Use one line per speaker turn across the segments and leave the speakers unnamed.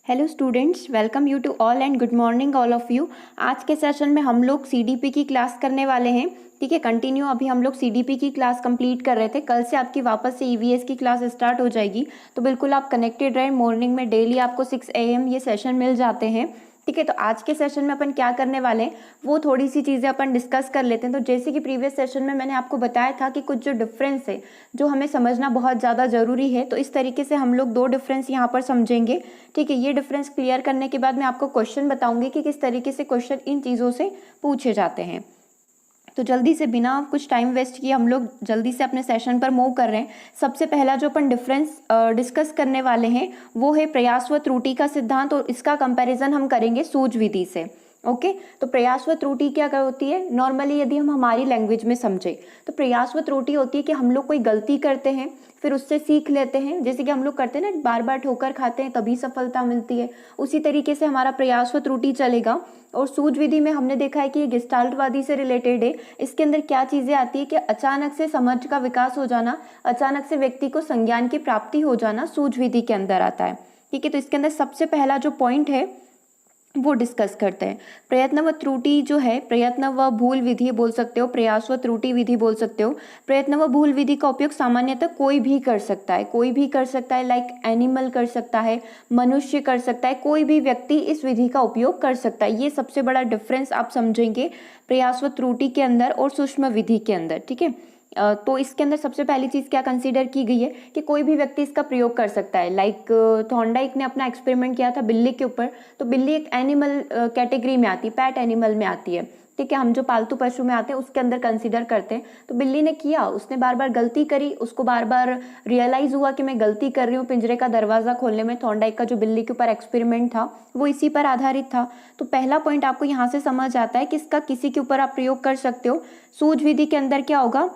Hello students, welcome you to all and good morning all of you. आज के session में हम लोग सीडीपी की क्लास करने वाले हैं। ठीक है, कंटिन्यू अभी हम लोग सीडीपी की क्लास कंप्लीट कर रहे थे। कल से आपकी वापस से ईवीएस की क्लास स्टार्ट हो जाएगी, तो बिल्कुल आप कनेक्टेड रहें। मॉर्निंग में डेली आपको 6 AM ये सेशन मिल जाते हैं। ठीक है, तो आज के सेशन में अपन क्या करने वाले हैं वो थोड़ी सी चीज़ें अपन डिस्कस कर लेते हैं। तो जैसे कि प्रीवियस सेशन में मैंने आपको बताया था कि कुछ जो डिफरेंस है जो हमें समझना बहुत ज़्यादा ज़रूरी है, तो इस तरीके से हम लोग 2 डिफरेंस यहाँ पर समझेंगे। ठीक है, ये डिफरेंस क्लियर करने के बाद मैं आपको क्वेश्चन बताऊंगी कि किस तरीके से क्वेश्चन इन चीज़ों से पूछे जाते हैं। तो जल्दी से बिना कुछ टाइम वेस्ट किए हम लोग जल्दी से अपने सेशन पर मूव कर रहे हैं। सबसे पहला जो अपन डिफरेंस डिस्कस करने वाले हैं वो है प्रयास व त्रुटि का सिद्धांत, और इसका कंपैरिजन हम करेंगे सूझ विधि से। ओके, तो प्रयास व त्रुटि क्या होती है? नॉर्मली यदि हम हमारी लैंग्वेज में समझे तो प्रयास व त्रुटि होती है कि हम लोग कोई गलती करते हैं, फिर उससे सीख लेते हैं। जैसे कि हम लोग करते हैं ना, बार बार ठोकर खाते हैं तभी सफलता मिलती है, उसी तरीके से हमारा प्रयास व त्रुटि चलेगा। और सूझ विधि में हमने देखा है कि ये गेस्टाल्टवादी से रिलेटेड है। इसके अंदर क्या चीजें आती है कि अचानक से समझ का विकास हो जाना, अचानक से व्यक्ति को संज्ञान की प्राप्ति हो जाना सूझ विधि के अंदर आता है। ठीक है, तो इसके अंदर सबसे पहला जो पॉइंट है वो डिस्कस करते हैं। प्रयत्न व त्रुटि जो है, प्रयत्न व भूल विधि बोल सकते हो, प्रयास व त्रुटि विधि बोल सकते हो। प्रयत्न व भूल विधि का उपयोग सामान्यतः कोई भी कर सकता है, कोई भी कर सकता है। लाइक एनिमल कर सकता है, मनुष्य कर सकता है, कोई भी व्यक्ति इस विधि का उपयोग कर सकता है। ये सबसे बड़ा डिफरेंस आप समझेंगे प्रयास व त्रुटि के अंदर और सूक्ष्म विधि के अंदर। ठीक है, तो इसके अंदर सबसे पहली चीज क्या कंसीडर की गई है कि कोई भी व्यक्ति इसका प्रयोग कर सकता है। लाइक थॉर्नडाइक ने अपना एक्सपेरिमेंट किया था बिल्ली के ऊपर, तो बिल्ली एक एनिमल कैटेगरी में आती है, पैट एनिमल में आती है। ठीक है, हम जो पालतू पशु में आते हैं उसके अंदर कंसीडर करते हैं। तो बिल्ली ने किया, उसने बार बार गलती करी, उसको बार बार रियलाइज हुआ कि मैं गलती कर रही हूँ पिंजरे का दरवाजा खोलने में। थॉर्नडाइक का जो बिल्ली के ऊपर एक्सपेरिमेंट था वो इसी पर आधारित था। तो पहला पॉइंट आपको यहाँ से समझ आता है कि इसका किसी के ऊपर आप प्रयोग कर सकते हो। सूझ विधि के अंदर क्या होगा,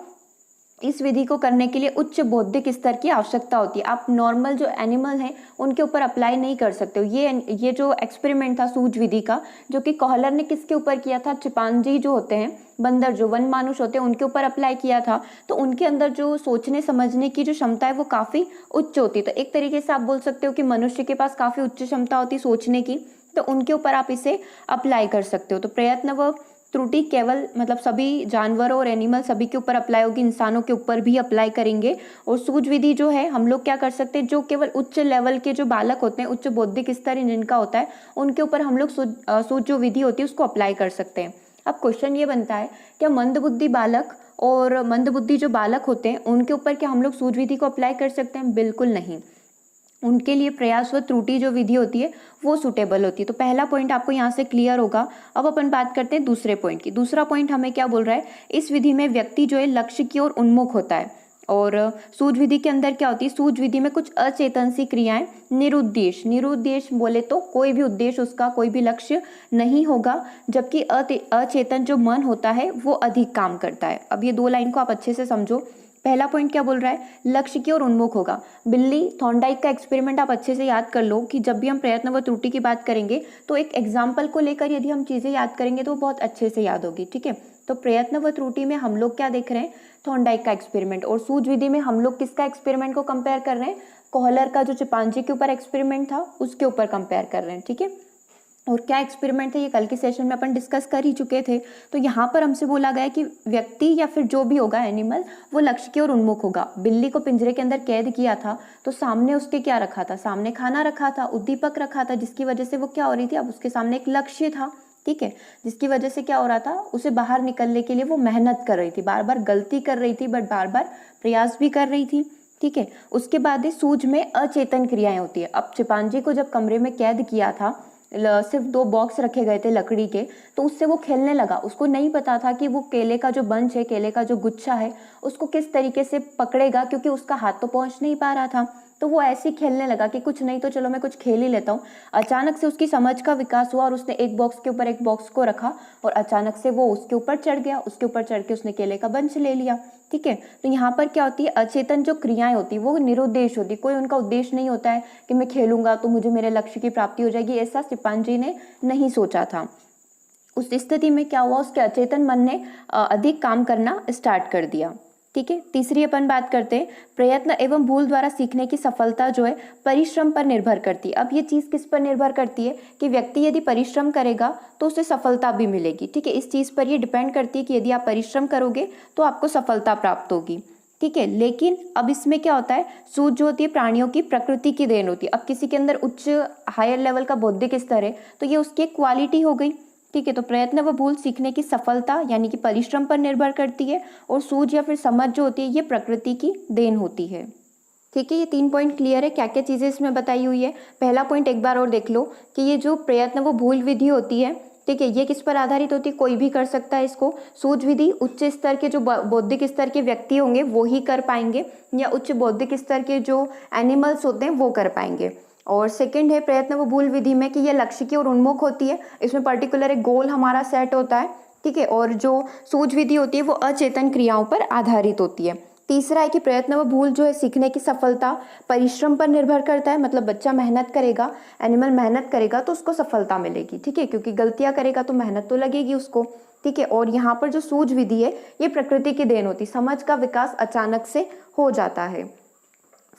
इस विधि को करने के लिए उच्च बौद्धिक स्तर की आवश्यकता होती है। आप नॉर्मल जो एनिमल हैं उनके ऊपर अप्लाई नहीं कर सकते हो। ये जो एक्सपेरिमेंट था सूझ विधि का, जो कि कॉहलर ने किसके ऊपर किया था, चिंपांजी जो होते हैं, बंदर जो वन मानुष होते हैं, उनके ऊपर अप्लाई किया था। तो उनके अंदर जो सोचने समझने की जो क्षमता है वो काफी उच्च होती है। तो एक तरीके से आप बोल सकते हो कि मनुष्य के पास काफी उच्च क्षमता होती है सोचने की, तो उनके ऊपर आप इसे अप्लाई कर सकते हो। तो प्रयत्न व त्रुटि केवल मतलब सभी जानवरों और एनिमल सभी के ऊपर अप्लाई होगी, इंसानों के ऊपर भी अप्लाई करेंगे। और सूझ विधि जो है हम लोग क्या कर सकते हैं, जो केवल उच्च लेवल के जो बालक होते हैं, उच्च बौद्धिक स्तर जिनका होता है, उनके ऊपर हम लोग सूझ जो विधि होती है उसको अप्लाई कर सकते हैं। अब क्वेश्चन ये बनता है, क्या मंदबुद्धि बालक और मंदबुद्धि जो बालक होते हैं उनके ऊपर क्या हम लोग सूझ विधि को अप्लाई कर सकते हैं? बिल्कुल नहीं। उनके लिए प्रयास व त्रुटि जो विधि होती है वो सुटेबल होती है। तो पहला पॉइंट आपको यहाँ से क्लियर होगा। अब अपन बात करते हैं दूसरे पॉइंट की। दूसरा पॉइंट हमें क्या बोल रहा है, इस विधि में व्यक्ति जो है लक्ष्य की ओर उन्मुख होता है। और सूझ विधि के अंदर क्या होती है, सूझ विधि में कुछ अचेतन सी क्रियाएं, निरुद्देश, निरुद्देश बोले तो कोई भी उद्देश्य, उसका कोई भी लक्ष्य नहीं होगा, जबकि अचेतन जो मन होता है वो अधिक काम करता है। अब ये 2 लाइन को आप अच्छे से समझो। पहला पॉइंट क्या बोल रहा है, लक्ष्य की ओर उन्मुख होगा। बिल्ली थॉर्नडाइक का एक्सपेरिमेंट आप अच्छे से याद कर लो कि जब भी हम प्रयत्न व त्रुटि की बात करेंगे तो एक एग्जाम्पल को लेकर यदि हम चीजें याद करेंगे तो वो बहुत अच्छे से याद होगी। ठीक है, तो प्रयत्न व त्रुटि में हम लोग क्या देख रहे हैं, थॉर्नडाइक का एक्सपेरिमेंट। और सूझ विधि में हम लोग किसका एक्सपेरिमेंट को कंपेयर कर रहे हैं, कॉहलर का जो चिंपांजी के ऊपर एक्सपेरिमेंट था उसके ऊपर कंपेयर कर रहे हैं। ठीक है, और क्या एक्सपेरिमेंट था ये कल के सेशन में अपन डिस्कस कर ही चुके थे। तो यहाँ पर हमसे बोला गया कि व्यक्ति या फिर जो भी होगा एनिमल, वो लक्ष्य की ओर उन्मुख होगा। बिल्ली को पिंजरे के अंदर कैद किया था तो सामने उसके क्या रखा था, सामने खाना रखा था, उद्दीपक रखा था, जिसकी वजह से वो क्या हो रही थी, अब उसके सामने एक लक्ष्य था। ठीक है, जिसकी वजह से क्या हो रहा था, उसे बाहर निकलने के लिए वो मेहनत कर रही थी, बार बार गलती कर रही थी बट बार बार प्रयास भी कर रही थी। ठीक है, उसके बाद सूझ में अचेतन क्रियाएं होती है। अब चिंपांजी को जब कमरे में कैद किया था, सिर्फ 2 बॉक्स रखे गए थे लकड़ी के, तो उससे वो खेलने लगा। उसको नहीं पता था कि वो केले का जो बंच है, केले का जो गुच्छा है, उसको किस तरीके से पकड़ेगा, क्योंकि उसका हाथ तो पहुंच नहीं पा रहा था। तो वो ऐसे ही खेलने लगा कि कुछ नहीं तो चलो मैं कुछ खेल ही लेता हूँ। अचानक से उसकी समझ का विकास हुआ और उसने एक बॉक्स के ऊपर एक बॉक्स को रखा और अचानक से वो उसके ऊपर चढ़ गया। उसके ऊपर चढ़ के उसने केले का बंच ले लिया। ठीक है, तो यहाँ पर क्या होती है, अचेतन जो क्रियाएं होती है वो निरुद्देश होती है। कोई उनका उद्देश्य नहीं होता है कि मैं खेलूंगा तो मुझे मेरे लक्ष्य की प्राप्ति हो जाएगी, ऐसा चिंपांजी ने नहीं सोचा था। उस स्थिति में क्या हुआ, उसके अचेतन मन ने अधिक काम करना स्टार्ट कर दिया। ठीक ठीक है। तीसरी अपन बात करते हैं, प्रयत्न एवं भूल द्वारा सीखने की सफलता जो है परिश्रम पर निर्भर करती है। अब ये चीज़ किस पर निर्भर करती है कि व्यक्ति यदि परिश्रम करेगा तो उसे सफलता भी मिलेगी। ठीक है, इस चीज़ पर ये डिपेंड करती है कि यदि आप परिश्रम करोगे तो आपको सफलता प्राप्त होगी। ठीक है, लेकिन अब इसमें क्या होता है, सूझ जो होती है प्राणियों की प्रकृति की देन होती है। अब किसी के अंदर उच्च हायर लेवल का बौद्धिक स्तर है तो ये उसकी एक क्वालिटी हो गई। ठीक है, तो प्रयत्न व भूल सीखने की सफलता यानी कि परिश्रम पर निर्भर करती है, और सूझ या फिर समझ जो होती है ये प्रकृति की देन होती है। ठीक है, ये 3 पॉइंट क्लियर है। क्या क्या चीज़ें इसमें बताई हुई है। पहला पॉइंट एक बार और देख लो कि ये जो प्रयत्न व भूल विधि होती है, ठीक है, ये किस पर आधारित होती है, कोई भी कर सकता है इसको। सूझ विधि उच्च स्तर के जो बौद्धिक स्तर के व्यक्ति होंगे वो ही कर पाएंगे, या उच्च बौद्धिक स्तर के जो एनिमल्स होते हैं वो कर पाएंगे। और सेकंड है प्रयत्न व भूल विधि में कि ये लक्ष्य की ओर उन्मुख होती है, इसमें पर्टिकुलर एक गोल हमारा सेट होता है। ठीक है, और जो सूझ विधि होती है वो अचेतन क्रियाओं पर आधारित होती है। तीसरा है कि प्रयत्न व भूल जो है सीखने की सफलता परिश्रम पर निर्भर करता है, मतलब बच्चा मेहनत करेगा, एनिमल मेहनत करेगा तो उसको सफलता मिलेगी। ठीक है, क्योंकि गलतियां करेगा तो मेहनत तो लगेगी उसको। ठीक है, और यहाँ पर जो सूझ विधि है ये प्रकृति की देन होती है, समझ का विकास अचानक से हो जाता है।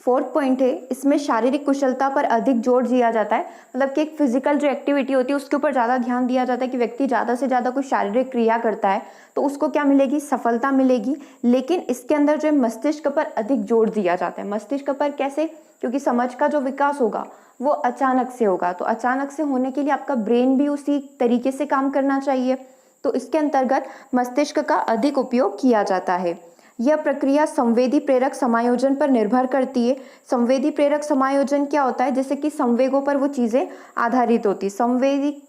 फोर्थ पॉइंट है, इसमें शारीरिक कुशलता पर अधिक जोर दिया जाता है, मतलब कि एक फिजिकल जो एक्टिविटी होती है उसके ऊपर ज़्यादा ध्यान दिया जाता है कि व्यक्ति ज़्यादा से ज़्यादा कोई शारीरिक क्रिया करता है तो उसको क्या मिलेगी, सफलता मिलेगी। लेकिन इसके अंदर जो है मस्तिष्क पर अधिक जोर दिया जाता है। मस्तिष्क पर कैसे, क्योंकि समझ का जो विकास होगा वो अचानक से होगा, तो अचानक से होने के लिए आपका ब्रेन भी उसी तरीके से काम करना चाहिए, तो इसके अंतर्गत मस्तिष्क का अधिक उपयोग किया जाता है। यह प्रक्रिया संवेदी प्रेरक समायोजन पर निर्भर करती है। संवेदी प्रेरक समायोजन क्या होता है, जैसे कि संवेगों पर वो चीज़ें आधारित होती है।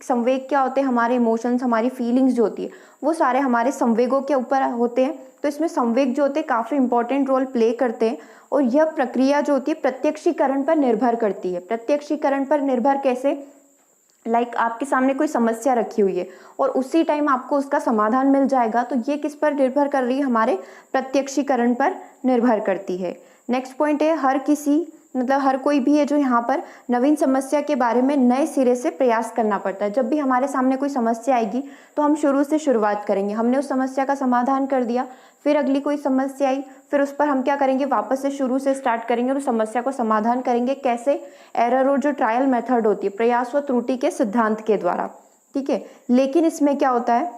संवेग क्या होते हैं, हमारे इमोशंस, हमारी फीलिंग्स जो होती है वो सारे हमारे संवेगों के ऊपर होते हैं। तो इसमें संवेग जो होते हैं काफ़ी इंपॉर्टेंट रोल प्ले करते हैं। और यह प्रक्रिया जो होती है प्रत्यक्षीकरण पर निर्भर करती है। प्रत्यक्षीकरण पर निर्भर कैसे, आपके सामने कोई समस्या रखी हुई है और उसी टाइम आपको उसका समाधान मिल जाएगा, तो ये किस पर निर्भर कर रही है, हमारे प्रत्यक्षीकरण पर निर्भर करती है। नेक्स्ट पॉइंट है, हर कोई भी है जो यहाँ पर नवीन समस्या के बारे में नए सिरे से प्रयास करना पड़ता है। जब भी हमारे सामने कोई समस्या आएगी तो हम शुरू से शुरुआत करेंगे, हमने उस समस्या का समाधान कर दिया, फिर अगली कोई समस्या आई, फिर उस पर हम क्या करेंगे, वापस से शुरू से स्टार्ट करेंगे और उस समस्या को समाधान करेंगे। कैसे, एरर और जो ट्रायल मेथड होती है, प्रयास व त्रुटि के सिद्धांत के द्वारा। ठीक है, लेकिन इसमें क्या होता है,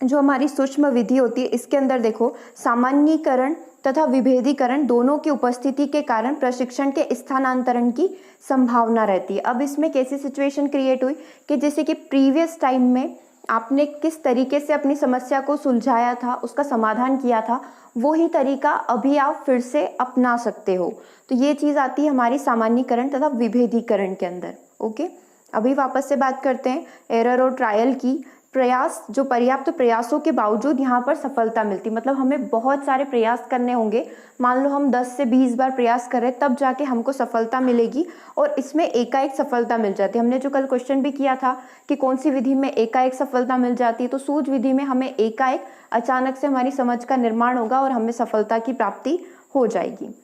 जो हमारी सूक्ष्म विधि होती है इसके अंदर देखो, सामान्यीकरण तथा विभेदीकरण दोनों की उपस्थिति के कारण प्रशिक्षण के स्थानांतरण की संभावना रहती है। अब इसमें कैसी सिचुएशन क्रिएट हुई कि जैसे कि प्रीवियस टाइम में आपने किस तरीके से अपनी समस्या को सुलझाया था, उसका समाधान किया था, वही तरीका अभी आप फिर से अपना सकते हो। तो ये चीज़ आती है हमारी सामान्यीकरण तथा विभेदीकरण के अंदर। ओके, अभी वापस से बात करते हैं एरर और ट्रायल की। प्रयास, जो पर्याप्त प्रयासों के बावजूद यहाँ पर सफलता मिलती, मतलब हमें बहुत सारे प्रयास करने होंगे। मान लो हम 10 से 20 बार प्रयास कर रहे हैं, तब जाके हमको सफलता मिलेगी, और इसमें एकाएक सफलता मिल जाती है। हमने जो कल क्वेश्चन भी किया था कि कौन सी विधि में एकाएक सफलता मिल जाती है, तो सूझ विधि में हमें एकाएक अचानक से हमारी समझ का निर्माण होगा और हमें सफलता की प्राप्ति हो जाएगी।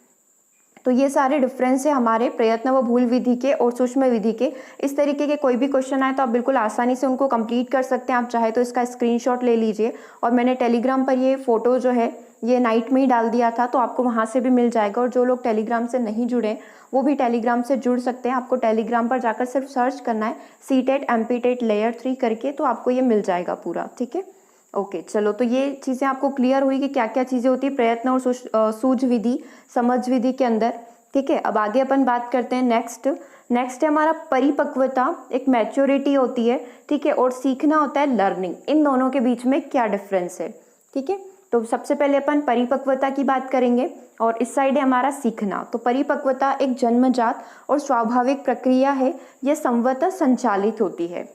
तो ये सारे डिफरेंस है हमारे प्रयत्न व भूल विधि के और सूक्ष्म विधि के। इस तरीके के कोई भी क्वेश्चन आए तो आप बिल्कुल आसानी से उनको कंप्लीट कर सकते हैं। आप चाहे तो इसका स्क्रीनशॉट ले लीजिए, और मैंने टेलीग्राम पर ये फोटो जो है ये नाइट में ही डाल दिया था, तो आपको वहाँ से भी मिल जाएगा। और जो लोग टेलीग्राम से नहीं जुड़े वो भी टेलीग्राम से जुड़ सकते हैं। आपको टेलीग्राम पर जाकर सिर्फ सर्च करना है CTET MPTET लेयर 3 करके, तो आपको ये मिल जाएगा पूरा। ठीक है, ओके, चलो, तो ये चीज़ें आपको क्लियर हुई कि क्या क्या चीज़ें होती है प्रयत्न और सूझ विधि, समझ विधि के अंदर। ठीक है, अब आगे अपन बात करते हैं नेक्स्ट है हमारा परिपक्वता, एक मैच्योरिटी होती है। ठीक है, और सीखना होता है लर्निंग। इन दोनों के बीच में क्या डिफरेंस है। ठीक है, तो सबसे पहले अपन परिपक्वता की बात करेंगे, और इस साइड है हमारा सीखना। तो परिपक्वता एक जन्मजात और स्वाभाविक प्रक्रिया है, यह संवतः संचालित होती है।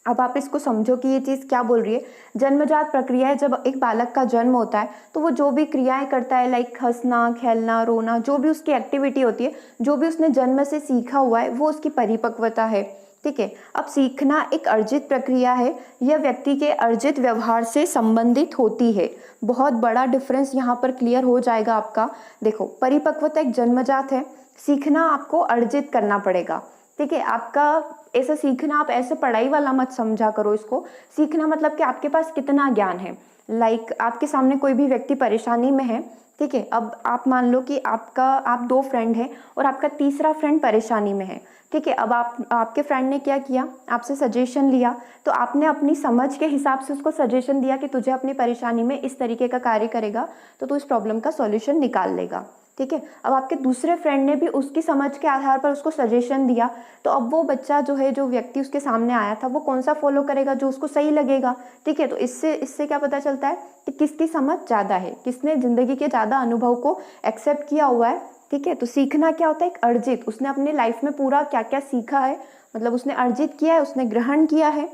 अब आप इसको समझो कि ये चीज़ क्या बोल रही है। जन्मजात प्रक्रिया है, जब एक बालक का जन्म होता है तो वो जो भी क्रियाएं करता है, लाइक हंसना, खेलना, रोना, जो भी उसकी एक्टिविटी होती है, जो भी उसने जन्म से सीखा हुआ है, वो उसकी परिपक्वता है। ठीक है, अब सीखना एक अर्जित प्रक्रिया है, यह व्यक्ति के अर्जित व्यवहार से संबंधित होती है। बहुत बड़ा डिफरेंस यहाँ पर क्लियर हो जाएगा आपका। देखो, परिपक्वता एक जन्मजात है, सीखना आपको अर्जित करना पड़ेगा। ठीक है, आपका ऐसा सीखना, आप ऐसे पढ़ाई वाला मत समझा करो इसको। सीखना मतलब कि आपके पास कितना ज्ञान है, लाइक आपके सामने कोई भी व्यक्ति परेशानी में है, ठीक है। अब आप मान लो कि आप 2 फ्रेंड हैं और आपका तीसरा फ्रेंड परेशानी में है, ठीक है। अब आपके फ्रेंड ने क्या किया, आपसे सजेशन लिया, तो आपने अपनी समझ के हिसाब से उसको सजेशन दिया कि तुझे अपनी परेशानी में इस तरीके का कार्य करेगा तो तू इस प्रॉब्लम का सॉल्यूशन निकाल लेगा, ठीक है। अब आपके दूसरे फ्रेंड ने भी उसकी समझ के आधार पर उसको सजेशन दिया, तो अब वो बच्चा जो है, जो व्यक्ति उसके सामने आया था, वो कौन सा फॉलो करेगा, जो उसको सही लगेगा, ठीक है। तो इससे क्या पता चलता है कि किसकी समझ ज़्यादा है, किसने ज़िंदगी के ज़्यादा अनुभव को एक्सेप्ट किया हुआ है, ठीक है। तो सीखना क्या होता है, एक अर्जित, उसने अपने लाइफ में पूरा क्या क्या सीखा है, मतलब उसने अर्जित किया है, उसने ग्रहण किया है,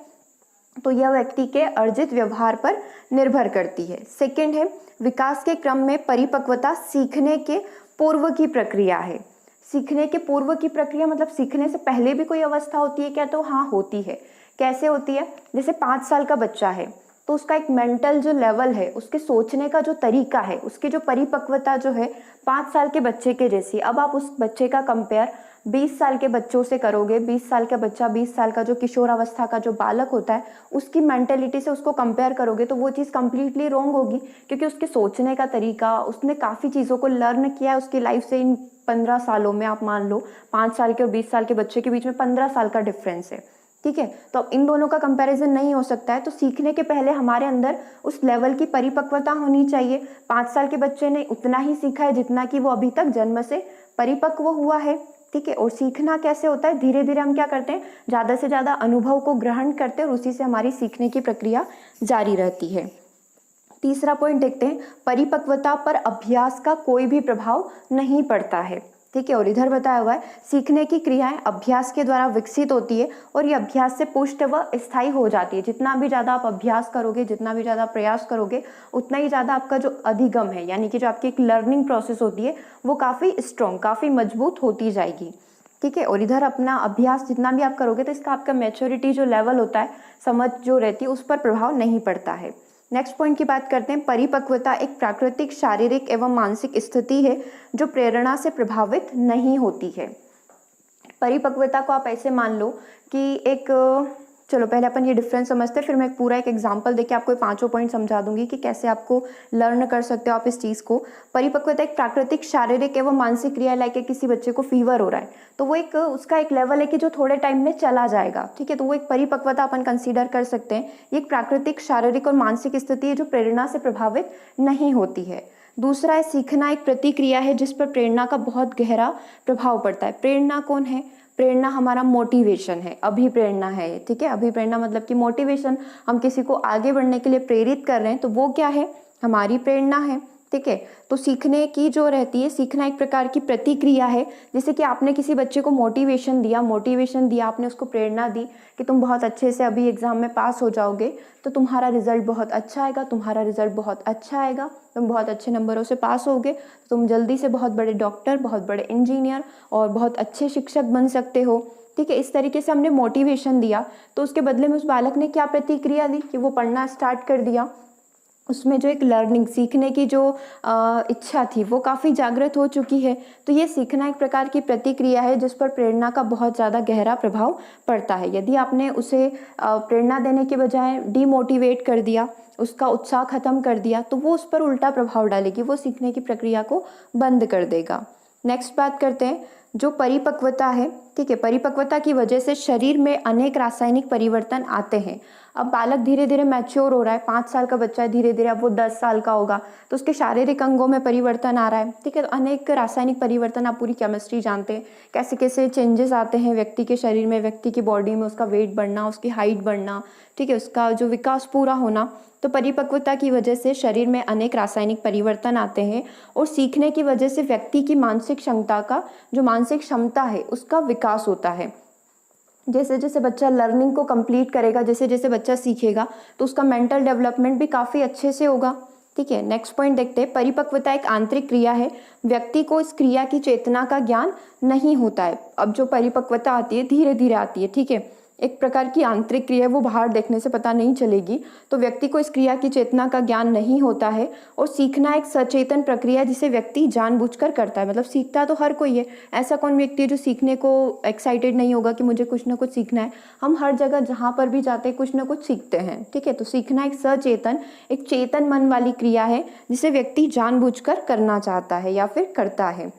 तो यह व्यक्ति के अर्जित व्यवहार पर निर्भर करती है। सेकंड है, विकास के क्रम में परिपक्वता सीखने के पूर्व की प्रक्रिया है। सीखने के पूर्व की प्रक्रिया मतलब सीखने से पहले भी कोई अवस्था होती है क्या, तो हाँ होती है। कैसे होती है, जैसे 5 साल का बच्चा है तो उसका एक मेंटल जो लेवल है, उसके सोचने का जो तरीका है, उसकी जो परिपक्वता जो है 5 साल के बच्चे के जैसी। अब आप उस बच्चे का कंपेयर 20 साल के बच्चों से करोगे, 20 साल का बच्चा, 20 साल का जो किशोरावस्था का जो बालक होता है, उसकी मेंटेलिटी से उसको कंपेयर करोगे तो वो चीज़ कंप्लीटली रॉन्ग होगी, क्योंकि उसके सोचने का तरीका, उसने काफ़ी चीज़ों को लर्न किया है उसकी लाइफ से। इन 15 सालों में आप मान लो 5 साल के और 20 साल के बच्चे के बीच में 15 साल का डिफरेंस है, ठीक है। तो अब इन दोनों का कंपैरिजन नहीं हो सकता है। तो सीखने के पहले हमारे अंदर उस लेवल की परिपक्वता होनी चाहिए। 5 साल के बच्चे ने उतना ही सीखा है जितना कि वो अभी तक जन्म से परिपक्व हुआ है, ठीक है। और सीखना कैसे होता है, धीरे धीरे हम क्या करते हैं, ज़्यादा से ज़्यादा अनुभव को ग्रहण करते हैं और उसी से हमारी सीखने की प्रक्रिया जारी रहती है। तीसरा पॉइंट देखते हैं, परिपक्वता पर अभ्यास का कोई भी प्रभाव नहीं पड़ता है, ठीक है। और इधर बताया हुआ है, सीखने की क्रियाएं अभ्यास के द्वारा विकसित होती है और ये अभ्यास से पुष्ट व स्थायी हो जाती है। जितना भी ज़्यादा आप अभ्यास करोगे, जितना भी ज़्यादा प्रयास करोगे, उतना ही ज़्यादा आपका जो अधिगम है, यानी कि जो आपकी एक लर्निंग प्रोसेस होती है, वो काफ़ी स्ट्रॉन्ग, काफ़ी मजबूत होती जाएगी, ठीक है। और इधर अपना अभ्यास जितना भी आप करोगे तो इसका आपका मैच्योरिटी जो लेवल होता है, समझ जो रहती है, उस पर प्रभाव नहीं पड़ता है। नेक्स्ट पॉइंट की बात करते हैं, परिपक्वता एक प्राकृतिक शारीरिक एवं मानसिक स्थिति है जो प्रेरणा से प्रभावित नहीं होती है। परिपक्वता को आप ऐसे मान लो कि एक, चलो पहले अपन ये डिफरेंस समझते हैं, फिर मैं एक पूरा एक एग्जांपल देके आपको 5 पॉइंट समझा दूंगी कि कैसे आपको लर्न कर सकते हो आप इस चीज़ को। परिपक्वता एक प्राकृतिक शारीरिक एवं मानसिक क्रिया, लाइक किसी बच्चे को फीवर हो रहा है तो वो एक उसका एक लेवल है कि जो थोड़े टाइम में चला जाएगा, ठीक है। तो वो एक परिपक्वता अपन कंसीडर कर सकते हैं। ये एक प्राकृतिक शारीरिक और मानसिक स्थिति है जो प्रेरणा से प्रभावित नहीं होती है। दूसरा है, सीखना एक प्रतिक्रिया है जिस पर प्रेरणा का बहुत गहरा प्रभाव पड़ता है। प्रेरणा कौन है, प्रेरणा हमारा मोटिवेशन है, अभिप्रेरणा है, ठीक है। अभिप्रेरणा मतलब कि मोटिवेशन, हम किसी को आगे बढ़ने के लिए प्रेरित कर रहे हैं, तो वो क्या है, हमारी प्रेरणा है, ठीक है। तो सीखने की जो रहती है, सीखना एक प्रकार की प्रतिक्रिया है। जैसे कि आपने किसी बच्चे को मोटिवेशन दिया, आपने उसको प्रेरणा दी कि तुम बहुत अच्छे से अभी एग्जाम में पास हो जाओगे, तो तुम्हारा रिजल्ट बहुत अच्छा आएगा, तुम बहुत अच्छे नंबरों से पास होगे, तो तुम जल्दी से बहुत बड़े डॉक्टर, बहुत बड़े इंजीनियर और बहुत अच्छे शिक्षक बन सकते हो, ठीक है। इस तरीके से हमने मोटिवेशन दिया, तो उसके बदले में उस बालक ने क्या प्रतिक्रिया दी कि वो पढ़ना स्टार्ट कर दिया। उसमें जो एक लर्निंग, सीखने की जो इच्छा थी, वो काफ़ी जागृत हो चुकी है। तो ये सीखना एक प्रकार की प्रतिक्रिया है जिस पर प्रेरणा का बहुत ज़्यादा गहरा प्रभाव पड़ता है। यदि आपने उसे प्रेरणा देने के बजाय डीमोटिवेट कर दिया, उसका उत्साह खत्म कर दिया, तो वो उस पर उल्टा प्रभाव डालेगी, वो सीखने की प्रक्रिया को बंद कर देगा। नेक्स्ट बात करते हैं, जो परिपक्वता है, ठीक है। परिपक्वता की वजह से शरीर में अनेक रासायनिक परिवर्तन आते हैं। अब बालक धीरे धीरे मैच्योर हो रहा है, 5 साल का बच्चा है, धीरे धीरे अब वो 10 साल का होगा, तो उसके शारीरिक अंगों में परिवर्तन आ रहा है, ठीक है। तो अनेक रासायनिक परिवर्तन, आप पूरी केमिस्ट्री जानते हैं, कैसे कैसे चेंजेस आते हैं व्यक्ति के शरीर में, व्यक्ति की बॉडी में, उसका वेट बढ़ना, उसकी हाइट बढ़ना, ठीक है, उसका जो विकास पूरा होना। तो परिपक्वता की वजह से शरीर में अनेक रासायनिक परिवर्तन आते हैं और सीखने की वजह से व्यक्ति की मानसिक क्षमता का, जो मानसिक क्षमता है, उसका विकास होता है। जैसे जैसे बच्चा लर्निंग को कंप्लीट करेगा, जैसे जैसे बच्चा सीखेगा, तो उसका मेंटल डेवलपमेंट भी काफ़ी अच्छे से होगा, ठीक है। नेक्स्ट पॉइंट देखते हैं, परिपक्वता एक आंतरिक क्रिया है, व्यक्ति को इस क्रिया की चेतना का ज्ञान नहीं होता है। अब जो परिपक्वता आती है, धीरे धीरे आती है, ठीक है। एक प्रकार की आंतरिक क्रिया है, वो बाहर देखने से पता नहीं चलेगी, तो व्यक्ति को इस क्रिया की चेतना का ज्ञान नहीं होता है। और सीखना एक सचेतन प्रक्रिया है जिसे व्यक्ति जानबूझकर करता है। मतलब सीखता तो हर कोई है, ऐसा कौन व्यक्ति है जो सीखने को एक्साइटेड नहीं होगा कि मुझे कुछ ना कुछ सीखना है। हम हर जगह जहाँ पर भी जाते हैं कुछ ना कुछ सीखते हैं, ठीक है। तो सीखना एक सचेतन, एक चेतन मन वाली क्रिया है जिसे व्यक्ति जानबूझकर करना चाहता है या फिर करता है।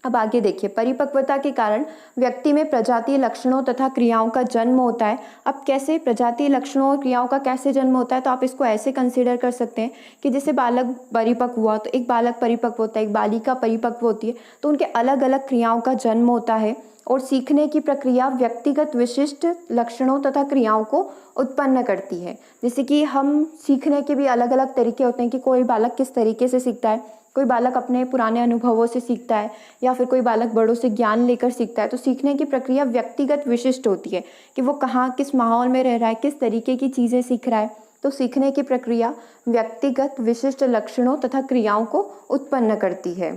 अब आगे देखिए, परिपक्वता के कारण व्यक्ति में प्रजातीय लक्षणों तथा क्रियाओं का जन्म होता है। अब कैसे प्रजातीय लक्षणों और क्रियाओं का कैसे जन्म होता है, तो आप इसको ऐसे कंसीडर कर सकते हैं कि जैसे बालक परिपक्व हुआ तो एक बालक परिपक्व होता है, एक बालिका परिपक्व होती है, तो उनके अलग अलग क्रियाओं का जन्म होता है। और सीखने की प्रक्रिया व्यक्तिगत विशिष्ट लक्षणों तथा क्रियाओं को उत्पन्न करती है। जैसे कि हम सीखने के भी अलग अलग तरीके होते हैं कि कोई बालक किस तरीके से सीखता है, कोई बालक अपने पुराने अनुभवों से सीखता है या फिर कोई बालक बड़ों से ज्ञान लेकर सीखता है। तो सीखने की प्रक्रिया व्यक्तिगत विशिष्ट होती है कि वो कहाँ किस माहौल में रह रहा है, किस तरीके की चीज़ें सीख रहा है। तो सीखने की प्रक्रिया व्यक्तिगत विशिष्ट लक्षणों तथा क्रियाओं को उत्पन्न करती है,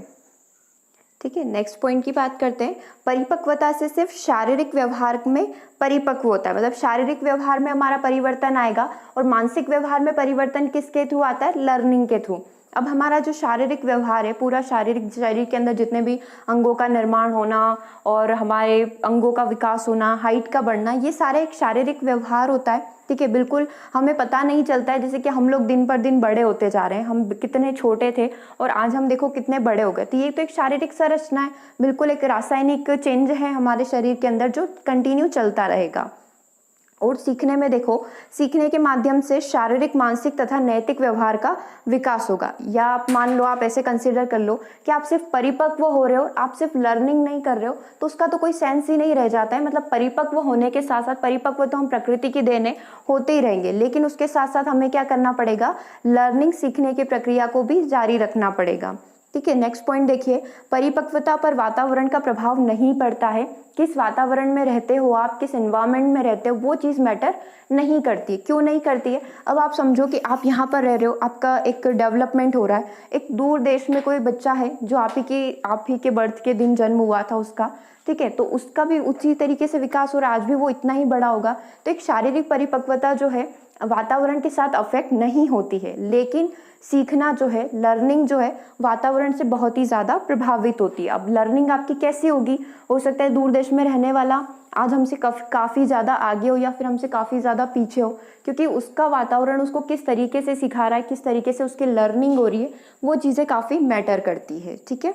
ठीक है। नेक्स्ट पॉइंट की बात करते हैं। परिपक्वता से सिर्फ शारीरिक व्यवहार में परिपक्व होता है, मतलब शारीरिक व्यवहार में हमारा परिवर्तन आएगा, और मानसिक व्यवहार में परिवर्तन किसके थ्रू आता है, लर्निंग के थ्रू। अब हमारा जो शारीरिक व्यवहार है, पूरा शारीरिक शरीर के अंदर जितने भी अंगों का निर्माण होना और हमारे अंगों का विकास होना, हाइट का बढ़ना, ये सारे एक शारीरिक व्यवहार होता है, ठीक है। बिल्कुल हमें पता नहीं चलता है, जैसे कि हम लोग दिन पर दिन बड़े होते जा रहे हैं, हम कितने छोटे थे और आज हम देखो कितने बड़े हो गए। तो ये तो एक शारीरिक संरचना है, बिल्कुल एक रासायनिक चेंज है हमारे शरीर के अंदर जो कंटिन्यू चलता रहेगा। और सीखने में देखो, सीखने के माध्यम से शारीरिक, मानसिक तथा नैतिक व्यवहार का विकास होगा। या आप मान लो, आप ऐसे कंसीडर कर लो कि आप सिर्फ परिपक्व हो रहे हो, आप सिर्फ लर्निंग नहीं कर रहे हो, तो उसका तो कोई सेंस ही नहीं रह जाता है। मतलब परिपक्व होने के साथ साथ, परिपक्व तो हम प्रकृति की देन है, होते ही रहेंगे, लेकिन उसके साथ साथ हमें क्या करना पड़ेगा, लर्निंग, सीखने की प्रक्रिया को भी जारी रखना पड़ेगा, ठीक है। नेक्स्ट पॉइंट देखिए, परिपक्वता पर वातावरण का प्रभाव नहीं पड़ता है। किस वातावरण में रहते हो आप, किस एनवायरनमेंट में रहते हो, वो चीज़ मैटर नहीं करती है। क्यों नहीं करती है, अब आप समझो कि आप यहाँ पर रह रहे हो, आपका एक डेवलपमेंट हो रहा है, एक दूर देश में कोई बच्चा है जो आप ही के बर्थ के दिन जन्म हुआ था उसका, ठीक है, तो उसका भी उसी तरीके से विकास हो रहा है, आज भी वो इतना ही बड़ा होगा। तो एक शारीरिक परिपक्वता जो है वातावरण के साथ अफेक्ट नहीं होती है, लेकिन सीखना जो है, लर्निंग जो है, वातावरण से बहुत ही ज़्यादा प्रभावित होती है। अब लर्निंग आपकी कैसी होगी, हो सकता है दूर देश में रहने वाला आज हमसे काफ़ी ज़्यादा आगे हो या फिर हमसे काफ़ी ज़्यादा पीछे हो, क्योंकि उसका वातावरण उसको किस तरीके से सिखा रहा है, किस तरीके से उसकी लर्निंग हो रही है, वो चीज़ें काफ़ी मैटर करती है, ठीक है।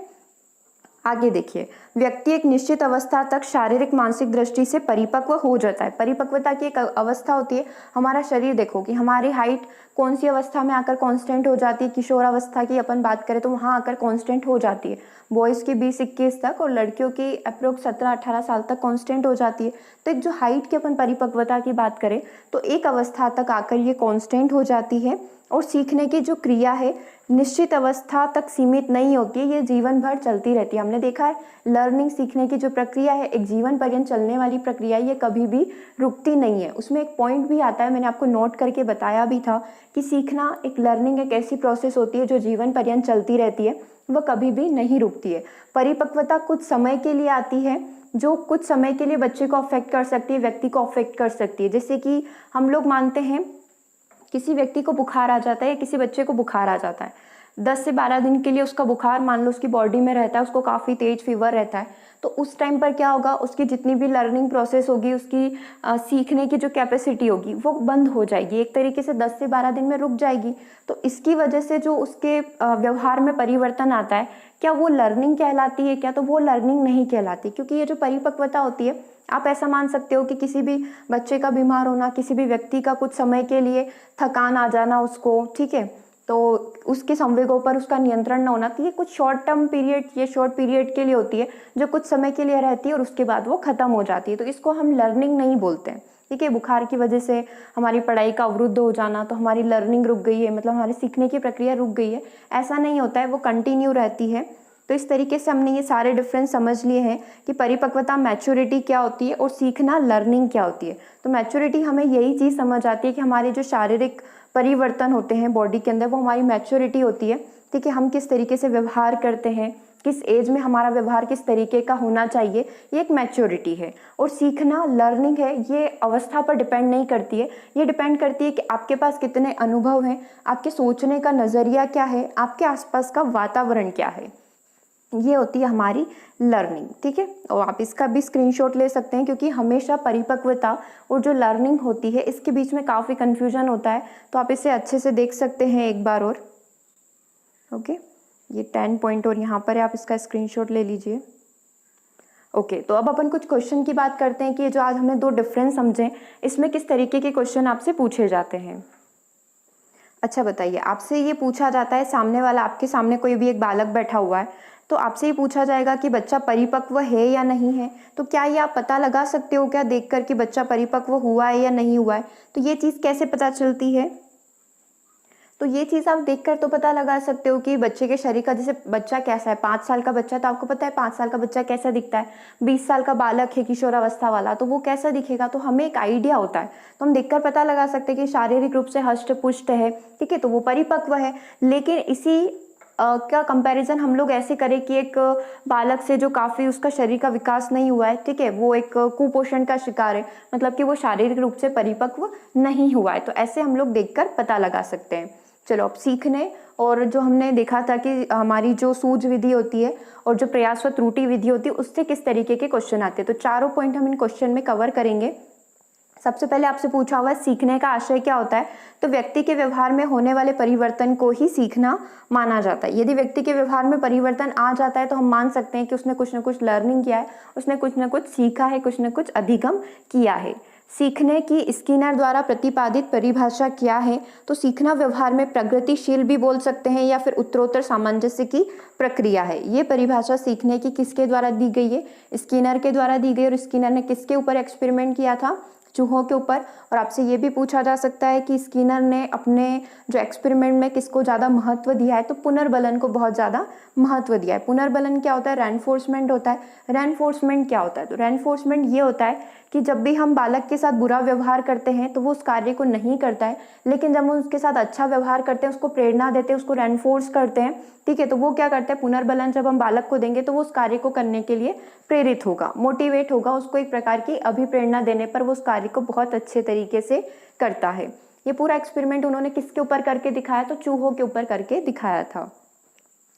आगे देखिए, व्यक्ति एक निश्चित अवस्था तक शारीरिक, मानसिक दृष्टि से परिपक्व हो जाता है। परिपक्वता की एक अवस्था होती है, हमारा शरीर देखो कि हमारी हाइट कौन सी अवस्था में आकर कांस्टेंट हो जाती है, किशोर अवस्था की अपन बात करें तो वहाँ आकर कांस्टेंट हो जाती है। बॉयज़ की 20-21 तक और लड़कियों की अप्रोक्स 17-18 साल तक कांस्टेंट हो जाती है। तो एक जो हाइट की अपन परिपक्वता की बात करें तो एक अवस्था तक आकर ये कांस्टेंट हो जाती है। और सीखने की जो क्रिया है निश्चित अवस्था तक सीमित नहीं होती है, ये जीवन भर चलती रहती है। हमने देखा है लर्निंग, सीखने की जो प्रक्रिया है एक जीवन पर्यंत चलने वाली प्रक्रिया, ये कभी भी रुकती नहीं है। उसमें एक पॉइंट भी आता है, मैंने आपको नोट करके बताया भी था कि सीखना, एक लर्निंग एक ऐसी प्रोसेस होती है जो जीवन पर्यंत चलती रहती है, वह कभी भी नहीं रुकती है। परिपक्वता कुछ समय के लिए आती है, जो कुछ समय के लिए बच्चे को अफेक्ट कर सकती है, व्यक्ति को अफेक्ट कर सकती है। जैसे कि हम लोग मानते हैं किसी व्यक्ति को बुखार आ जाता है या किसी बच्चे को बुखार आ जाता है, 10 से 12 दिन के लिए उसका बुखार मान लो उसकी बॉडी में रहता है, उसको काफ़ी तेज फीवर रहता है, तो उस टाइम पर क्या होगा, उसकी जितनी भी लर्निंग प्रोसेस होगी, उसकी सीखने की जो कैपेसिटी होगी वो बंद हो जाएगी, एक तरीके से 10 से 12 दिन में रुक जाएगी। तो इसकी वजह से जो उसके व्यवहार में परिवर्तन आता है, क्या वो लर्निंग कहलाती है, क्या तो वो लर्निंग नहीं कहलाती, क्योंकि ये जो परिपक्वता होती है, आप ऐसा मान सकते हो कि किसी भी बच्चे का बीमार होना, किसी भी व्यक्ति का कुछ समय के लिए थकान आ जाना उसको, ठीक है, तो उसके संवेगों पर उसका नियंत्रण न होना, तो ये कुछ शॉर्ट टर्म पीरियड, ये शॉर्ट पीरियड के लिए होती है जो कुछ समय के लिए रहती है और उसके बाद वो खत्म हो जाती है। तो इसको हम लर्निंग नहीं बोलते हैं, ठीक है। बुखार की वजह से हमारी पढ़ाई का अवरुद्ध हो जाना तो हमारी लर्निंग रुक गई है, मतलब हमारी सीखने की प्रक्रिया रुक गई है, ऐसा नहीं होता है, वो कंटिन्यू रहती है। तो इस तरीके से हमने ये सारे डिफरेंस समझ लिए हैं कि परिपक्वता, मैच्योरिटी क्या होती है और सीखना, लर्निंग क्या होती है। तो मैच्योरिटी हमें यही चीज़ समझ आती है कि हमारे जो शारीरिक परिवर्तन होते हैं बॉडी के अंदर, वो हमारी मैच्योरिटी होती है, ठीक है। हम किस तरीके से व्यवहार करते हैं, किस एज में हमारा व्यवहार किस तरीके का होना चाहिए, ये एक मैच्योरिटी है। और सीखना लर्निंग है, ये अवस्था पर डिपेंड नहीं करती है, ये डिपेंड करती है कि आपके पास कितने अनुभव हैं, आपके सोचने का नज़रिया क्या है, आपके आसपास का वातावरण क्या है, ये होती है हमारी लर्निंग। ठीक है, और आप इसका भी स्क्रीनशॉट ले सकते हैं, क्योंकि हमेशा परिपक्वता और जो लर्निंग होती है इसके बीच में काफ़ी कन्फ्यूजन होता है, तो आप इसे अच्छे से देख सकते हैं एक बार और। ओके, ये 10 पॉइंट और यहाँ पर है, आप इसका स्क्रीनशॉट ले लीजिए। ओके, तो अब अपन कुछ क्वेश्चन की बात करते हैं कि जो आज हमने दो डिफरेंस समझे, इसमें किस तरीके के क्वेश्चन आपसे पूछे जाते हैं। अच्छा बताइए, आपसे ये पूछा जाता है, सामने वाला, आपके सामने कोई भी एक बालक बैठा हुआ है, तो आपसे ये पूछा जाएगा कि बच्चा परिपक्व है या नहीं है। तो क्या ये आप पता लगा सकते हो क्या देखकर कि बच्चा परिपक्व हुआ है या नहीं हुआ है? तो ये चीज़ कैसे पता चलती है? तो ये चीज़ आप देखकर तो पता लगा सकते हो कि बच्चे के शरीर का, जैसे बच्चा कैसा है, 5 साल का बच्चा, तो आपको पता है 5 साल का बच्चा कैसा दिखता है, 20 साल का बालक है किशोरावस्था वाला, तो वो कैसा दिखेगा, तो हमें एक आइडिया होता है, तो हम देखकर पता लगा सकते हैं कि शारीरिक रूप से हष्ट पुष्ट है, ठीक है, तो वो परिपक्व है। लेकिन इसी का कंपैरिजन हम लोग ऐसे करें कि एक बालक से जो काफ़ी उसका शरीर का विकास नहीं हुआ है, ठीक है, वो एक कुपोषण का शिकार है, मतलब कि वो शारीरिक रूप से परिपक्व नहीं हुआ है, तो ऐसे हम लोग देखकर पता लगा सकते हैं। चलो, अब सीखने और जो हमने देखा था कि हमारी जो सूझ विधि होती है और जो प्रयास व त्रुटि विधि होती है, उससे किस तरीके के क्वेश्चन आते हैं, तो चारों पॉइंट हम इन क्वेश्चन में कवर करेंगे। सबसे पहले आपसे पूछा हुआ है सीखने का आशय क्या होता है, तो व्यक्ति के व्यवहार में होने वाले परिवर्तन को ही सीखना माना जाता है। यदि व्यक्ति के व्यवहार में परिवर्तन आ जाता है तो हम मान सकते हैं कि उसने कुछ न कुछ लर्निंग किया है, उसने कुछ न कुछ सीखा है, कुछ न कुछ अधिगम किया है। सीखने की स्किनर द्वारा प्रतिपादित परिभाषा क्या है, तो सीखना व्यवहार में प्रगतिशील भी बोल सकते हैं या फिर उत्तरोत्तर सामंजस्य की प्रक्रिया है। ये परिभाषा सीखने की किसके द्वारा दी गई है? स्किनर के द्वारा दी गई। और स्किनर ने किसके ऊपर एक्सपेरिमेंट किया था? चूहों के ऊपर। और आपसे ये भी पूछा जा सकता है कि स्किनर ने अपने जो एक्सपेरिमेंट में किसको ज़्यादा महत्व दिया है, तो पुनर्बलन को बहुत ज़्यादा महत्व दिया है। पुनर्बलन क्या होता है? रेनफोर्समेंट होता है। रेनफोर्समेंट क्या होता है? तो रेनफोर्समेंट ये होता है कि जब भी हम बालक के साथ बुरा व्यवहार करते हैं तो वो उस कार्य को नहीं करता है, लेकिन जब हम उसके साथ अच्छा व्यवहार करते हैं, उसको प्रेरणा देते हैं, उसको रेनफोर्स करते हैं, ठीक है, तो वो क्या करता है? पुनर्बलन जब हम बालक को देंगे तो वो उस कार्य को करने के लिए प्रेरित होगा, मोटिवेट होगा, उसको एक प्रकार की अभिप्रेरणा देने पर वो उस कार्य को बहुत अच्छे तरीके से करता है। ये पूरा एक्सपेरिमेंट उन्होंने किसके ऊपर करके दिखाया? तो चूहों के ऊपर करके दिखाया था।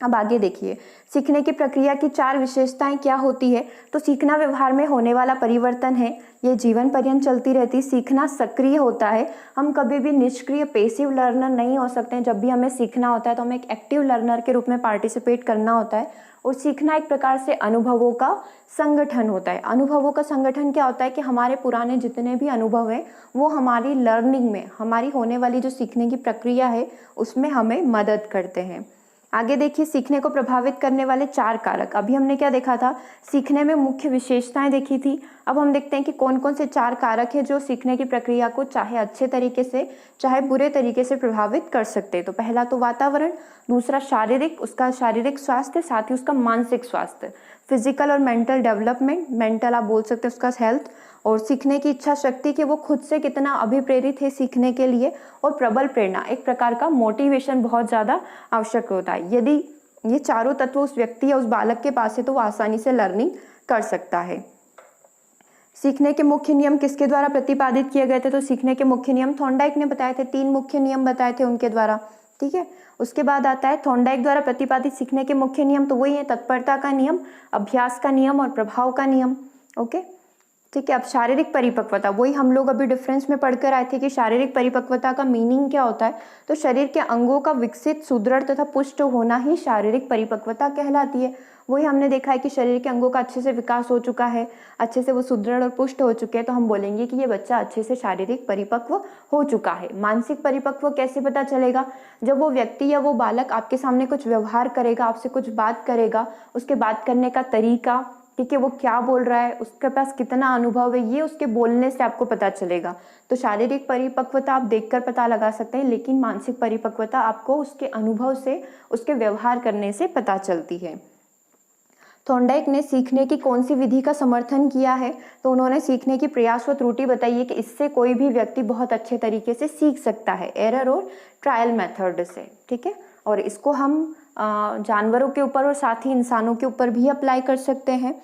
अब आगे देखिए, सीखने की प्रक्रिया की 4 विशेषताएं क्या होती है? तो सीखना व्यवहार में होने वाला परिवर्तन है, ये जीवन पर्यंत चलती रहती। सीखना सक्रिय होता है, हम कभी भी निष्क्रिय पेसिव लर्नर नहीं हो सकते हैं। जब भी हमें सीखना होता है तो हमें एक एक्टिव लर्नर के रूप में पार्टिसिपेट करना होता है। और सीखना एक प्रकार से अनुभवों का संगठन होता है। अनुभवों का संगठन क्या होता है कि हमारे पुराने जितने भी अनुभव हैं वो हमारी लर्निंग में, हमारी होने वाली जो सीखने की प्रक्रिया है उसमें हमें मदद करते हैं। आगे देखिए, सीखने को प्रभावित करने वाले 4 कारक। अभी हमने क्या देखा था? सीखने में मुख्य विशेषताएं देखी थी। अब हम देखते हैं कि कौन कौन से 4 कारक हैं जो सीखने की प्रक्रिया को चाहे अच्छे तरीके से चाहे बुरे तरीके से प्रभावित कर सकते हैं। तो पहला तो वातावरण, दूसरा शारीरिक, उसका शारीरिक स्वास्थ्य, साथ ही उसका मानसिक स्वास्थ्य, फिजिकल और मेंटल डेवलपमेंट, मेंटल आप बोल सकते हैं उसका हेल्थ, और सीखने की इच्छा शक्ति कि वो खुद से कितना अभिप्रेरित है सीखने के लिए, और प्रबल प्रेरणा, एक प्रकार का मोटिवेशन बहुत ज़्यादा आवश्यक होता है। यदि ये चारों तत्व उस व्यक्ति या उस बालक के पास है तो वो आसानी से लर्निंग कर सकता है। सीखने के मुख्य नियम किसके द्वारा प्रतिपादित किए गए थे? तो सीखने के मुख्य नियम थॉर्नडाइक ने बताए थे, 3 मुख्य नियम बताए थे उनके द्वारा, ठीक है। उसके बाद आता है थॉर्नडाइक द्वारा प्रतिपादित सीखने के मुख्य नियम, तो वही है तत्परता का नियम, अभ्यास का नियम और प्रभाव का नियम, ओके, ठीक है। अब शारीरिक परिपक्वता, वही हम लोग अभी डिफरेंस में पढ़कर आए थे कि शारीरिक परिपक्वता का मीनिंग क्या होता है। तो शरीर के अंगों का विकसित, सुदृढ़ तथा पुष्ट होना ही शारीरिक परिपक्वता कहलाती है। वही हमने देखा है कि शरीर के अंगों का अच्छे से विकास हो चुका है, अच्छे से वो सुदृढ़ और पुष्ट हो चुके हैं, तो हम बोलेंगे कि ये बच्चा अच्छे से शारीरिक परिपक्व हो चुका है। मानसिक परिपक्व कैसे पता चलेगा? जब वो व्यक्ति या वो बालक आपके सामने कुछ व्यवहार करेगा, आपसे कुछ बात करेगा, उसके बात करने का तरीका, ठीक है, वो क्या बोल रहा है, उसके पास कितना अनुभव है, ये उसके बोलने से आपको पता चलेगा। तो शारीरिक परिपक्वता आप देखकर पता लगा सकते हैं, लेकिन मानसिक परिपक्वता आपको उसके अनुभव से, उसके व्यवहार करने से पता चलती है। थॉर्नडाइक ने सीखने की कौन सी विधि का समर्थन किया है? तो उन्होंने सीखने की प्रयास व त्रुटि बताई है कि इससे कोई भी व्यक्ति बहुत अच्छे तरीके से सीख सकता है, एरर और ट्रायल मेथड से, ठीक है। और इसको हम जानवरों के ऊपर और साथ ही इंसानों के ऊपर भी अप्लाई कर सकते हैं।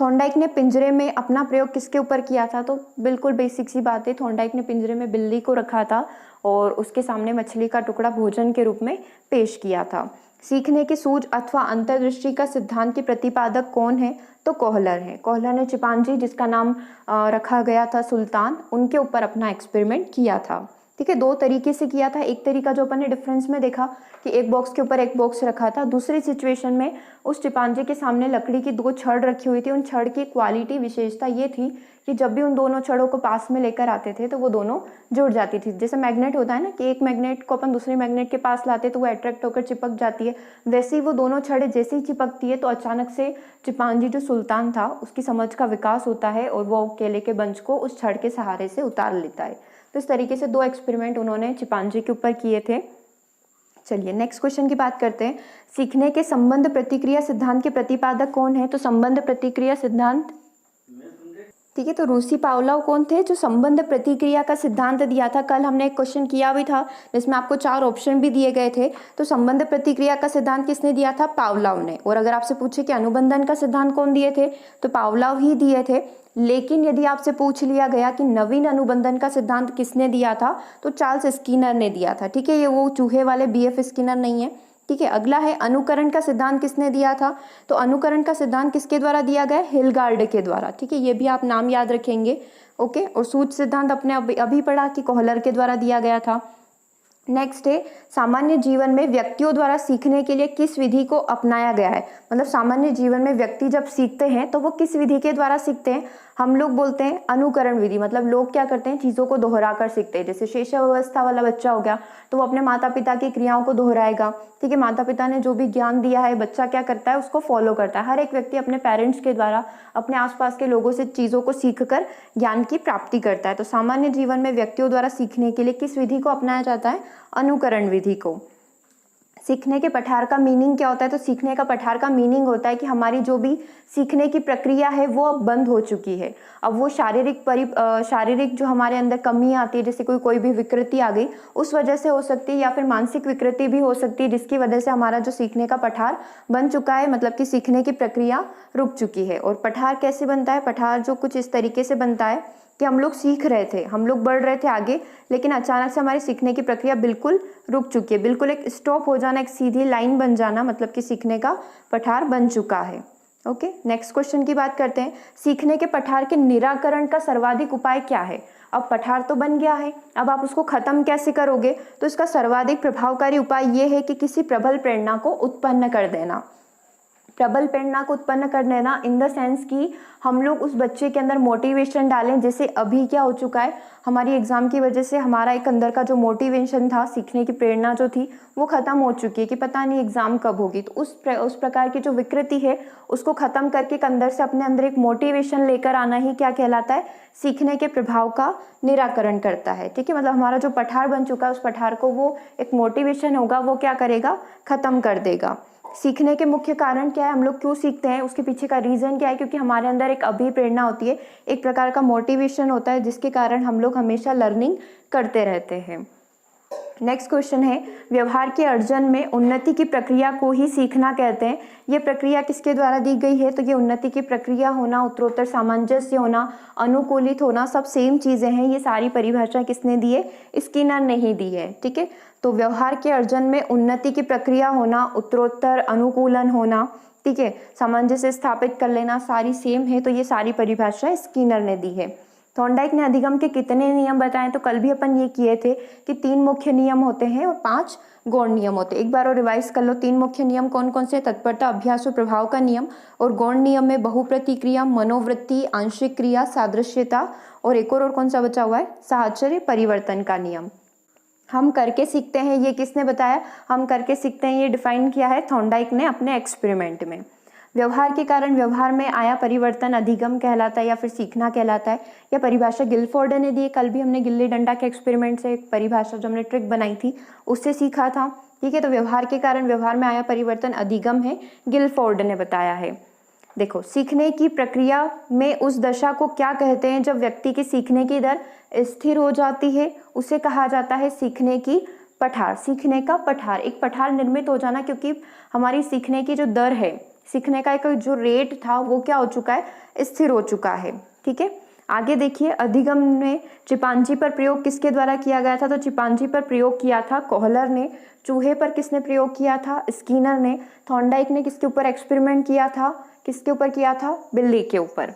थॉर्नडाइक ने पिंजरे में अपना प्रयोग किसके ऊपर किया था? तो बिल्कुल बेसिक सी बात है, थॉर्नडाइक ने पिंजरे में बिल्ली को रखा था और उसके सामने मछली का टुकड़ा भोजन के रूप में पेश किया था। सीखने की सूझ अथवा अंतर्दृष्टि का सिद्धांत के प्रतिपादक कौन है? तो कोहलर है। कोहलर ने चिंपांजी, जिसका नाम रखा गया था सुल्तान, उनके ऊपर अपना एक्सपेरिमेंट किया था। ठीक है, दो तरीके से किया था। एक तरीका जो अपन ने डिफरेंस में देखा कि एक बॉक्स के ऊपर एक बॉक्स रखा था, दूसरी सिचुएशन में उस चिंपांजी के सामने लकड़ी की दो छड़ रखी हुई थी। उन छड़ की क्वालिटी, विशेषता ये थी कि जब भी उन दोनों छड़ों को पास में लेकर आते थे तो वो दोनों जुड़ जाती थी। जैसे मैग्नेट होता है ना कि एक मैग्नेट को अपन दूसरे मैग्नेट के पास लाते तो वो अट्रैक्ट होकर चिपक जाती है, वैसे ही वो दोनों छड़ें जैसे ही चिपकती है तो अचानक से चिंपांजी जो सुल्तान था उसकी समझ का विकास होता है और वो केले के बंच को उस छड़ के सहारे से उतार लेता है। तो इस तरीके से दो एक्सपेरिमेंट उन्होंने चिंपांजी के ऊपर किए थे। चलिए नेक्स्ट क्वेश्चन की बात करते हैं। सीखने के संबंध प्रतिक्रिया सिद्धांत के प्रतिपादक कौन है? तो संबंध प्रतिक्रिया सिद्धांत, ठीक है, तो रूसी पावलोव कौन थे जो संबंध प्रतिक्रिया का सिद्धांत दिया था? कल हमने एक क्वेश्चन किया भी था जिसमें आपको 4 ऑप्शन भी दिए गए थे। तो संबंध प्रतिक्रिया का सिद्धांत किसने दिया था? पावलोव ने। और अगर आपसे पूछे कि अनुबंधन का सिद्धांत कौन दिए थे, तो पावलोव ही दिए थे। लेकिन यदि आपसे पूछ लिया गया कि नवीन अनुबंधन का सिद्धांत किसने दिया था, तो चार्ल्स स्किनर ने दिया था। ठीक है, ये वो चूहे वाले BF स्किनर नहीं है। ठीक है, अगला है अनुकरण का सिद्धांत किसने दिया था? तो अनुकरण का सिद्धांत किसके द्वारा दिया गया? हिलगार्ड के द्वारा। ठीक है, ये भी आप नाम याद रखेंगे। ओके, और सूझ सिद्धांत अपने अभी पढ़ा कि कोहलर के द्वारा दिया गया था। नेक्स्ट है सामान्य जीवन में व्यक्तियों द्वारा सीखने के लिए किस विधि को अपनाया गया है? मतलब सामान्य जीवन में व्यक्ति जब सीखते हैं तो वो किस विधि के द्वारा सीखते हैं? हम लोग बोलते हैं अनुकरण विधि। मतलब लोग क्या करते हैं, चीज़ों को दोहरा कर सीखते हैं। जैसे शेषावस्था वाला बच्चा हो गया तो वो अपने माता पिता की क्रियाओं को दोहराएगा। ठीक है, माता पिता ने जो भी ज्ञान दिया है बच्चा क्या करता है, उसको फॉलो करता है। हर एक व्यक्ति अपने पेरेंट्स के द्वारा, अपने आसपास के लोगों से चीज़ों को सीख कर ज्ञान की प्राप्ति करता है। तो सामान्य जीवन में व्यक्तियों द्वारा सीखने के लिए किस विधि को अपनाया जाता है? अनुकरण विधि को। सीखने के पठार का मीनिंग क्या होता है? तो सीखने का पठार का मीनिंग होता है कि हमारी जो भी सीखने की प्रक्रिया है वो अब बंद हो चुकी है। अब वो शारीरिक जो हमारे अंदर कमी आती है, जैसे कोई भी विकृति आ गई, उस वजह से हो सकती है, या फिर मानसिक विकृति भी हो सकती है जिसकी वजह से हमारा जो सीखने का पठार बन चुका है, मतलब कि सीखने की प्रक्रिया रुक चुकी है। और पठार कैसे बनता है? पठार जो कुछ इस तरीके से बनता है कि हम लोग सीख रहे थे, हम लोग बढ़ रहे थे आगे, लेकिन अचानक से हमारी सीखने की प्रक्रिया बिल्कुल रुक चुकी है। बिल्कुल एक स्टॉप हो जाना, एक सीधी लाइन बन जाना, मतलब कि सीखने का पठार बन चुका है। ओके, नेक्स्ट क्वेश्चन की बात करते हैं। सीखने के पठार के निराकरण का सर्वाधिक उपाय क्या है? अब पठार तो बन गया है, अब आप उसको खत्म कैसे करोगे? तो इसका सर्वाधिक प्रभावकारी उपाय ये है कि किसी प्रबल प्रेरणा को उत्पन्न कर देना। प्रबल प्रेरणा को उत्पन्न कर देना इन द सेंस कि हम लोग उस बच्चे के अंदर मोटिवेशन डालें। जैसे अभी क्या हो चुका है, हमारी एग्जाम की वजह से हमारा एक अंदर का जो मोटिवेशन था, सीखने की प्रेरणा जो थी, वो खत्म हो चुकी है कि पता नहीं एग्जाम कब होगी। तो उस प्रकार की जो विकृति है उसको खत्म करके अंदर से अपने अंदर एक मोटिवेशन लेकर आना ही क्या कहलाता है? सीखने के प्रभाव का निराकरण करता है। ठीक है, मतलब हमारा जो पठार बन चुका है उस पठार को वो एक मोटिवेशन होगा, वो क्या करेगा? खत्म कर देगा। सीखने के मुख्य कारण क्या है? हम लोग क्यों सीखते हैं, उसके पीछे का रीजन क्या है? क्योंकि हमारे अंदर एक अभिप्रेरणा होती है, एक प्रकार का मोटिवेशन होता है जिसके कारण हम लोग हमेशा लर्निंग करते रहते हैं। नेक्स्ट क्वेश्चन है, व्यवहार के अर्जन में उन्नति की प्रक्रिया को ही सीखना कहते हैं। ये प्रक्रिया किसके द्वारा दी गई है? तो ये उन्नति की प्रक्रिया होना, उत्तरोत्तर सामंजस्य होना, अनुकूलित होना, सब सेम चीजें हैं। ये सारी परिभाषा किसने दी है? स्किनर ने ही दी है। ठीक है, तो व्यवहार के अर्जन में उन्नति की प्रक्रिया होना, उत्तरोत्तर अनुकूलन होना, ठीक है, सामंजस्य स्थापित कर लेना, सारी सेम है। तो ये सारी परिभाषा स्किनर ने दी है। थॉर्नडाइक ने अधिगम के कितने नियम बताए? तो कल भी अपन ये किए थे कि 3 मुख्य नियम होते हैं और 5 गौण नियम होते हैं। एक बार और रिवाइज कर लो। 3 मुख्य नियम कौन कौन से? तत्परता, अभ्यास और प्रभाव का नियम। और गौण नियम में बहुप्रतिक्रिया, मनोवृत्ति, आंशिक क्रिया, सादृश्यता, और एक और कौन सा बचा हुआ है? साहचर्य परिवर्तन का नियम। हम करके सीखते हैं, ये किसने बताया? हम करके सीखते हैं, ये डिफाइन किया है थॉर्नडाइक ने अपने एक्सपेरिमेंट में। व्यवहार के कारण व्यवहार में आया परिवर्तन अधिगम कहलाता है या फिर सीखना कहलाता है। यह परिभाषा गिलफोर्ड ने दी है। कल भी हमने गिल्ली डंडा के एक्सपेरिमेंट से एक परिभाषा जो हमने ट्रिक बनाई थी उससे सीखा था। ठीक है, तो व्यवहार के कारण व्यवहार में आया परिवर्तन अधिगम है, गिलफोर्ड ने बताया है। देखो, सीखने की प्रक्रिया में उस दशा को क्या कहते हैं जब व्यक्ति की सीखने की दर स्थिर हो जाती है? उसे कहा जाता है सीखने की पठार, सीखने का पठार, एक पठार निर्मित हो जाना, क्योंकि हमारी सीखने की जो दर है, सीखने का एक जो रेट था वो क्या हो चुका है, स्थिर हो चुका है। ठीक है, आगे देखिए, अधिगम में चिंपांजी पर प्रयोग किसके द्वारा किया गया था? तो चिंपांजी पर प्रयोग किया था कोहलर ने। चूहे पर किसने प्रयोग किया था? स्किनर ने। थॉर्नडाइक ने किसके ऊपर एक्सपेरिमेंट किया था? किसके ऊपर किया था? बिल्ली के ऊपर।